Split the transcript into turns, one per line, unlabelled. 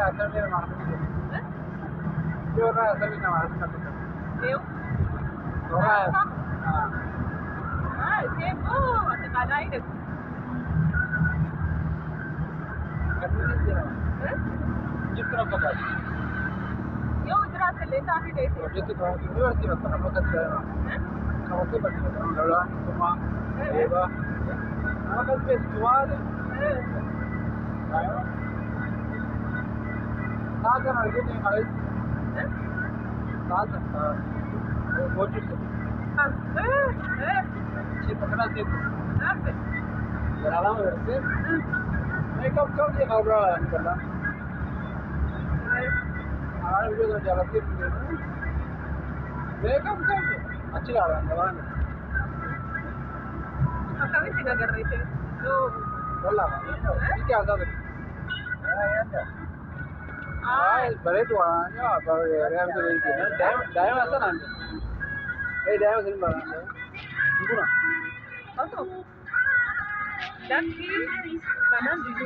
asal ni mana? Orang asal ni mana?
Eu?
Orang.
Tempo, até calhar ainda.
Jiतना पता है
Eu इधर से लेता ही देते
ये तो यूनिवर्सिटी में हम लोग का है हम लोग बच्चे हैं लड़ा तुमा एवा हम लोग के स्वाद आयो साथ में आगे नहीं मारे साथ वो चीज ये पकड़ा दे आराम करके मेकअप कर दिया खबर है निकलना आराम वीडियो तो ज्यादा देर नहीं मेकअप कर दे अच्छी लग रहा है जवान
अब कभी सिंगा कर रहे थे तो
बोला क्या आता है बड़े तो आया पर यार तो नहीं है डैम ऐसा ना ए डैम से बना है
Quanto? Daqui, banana de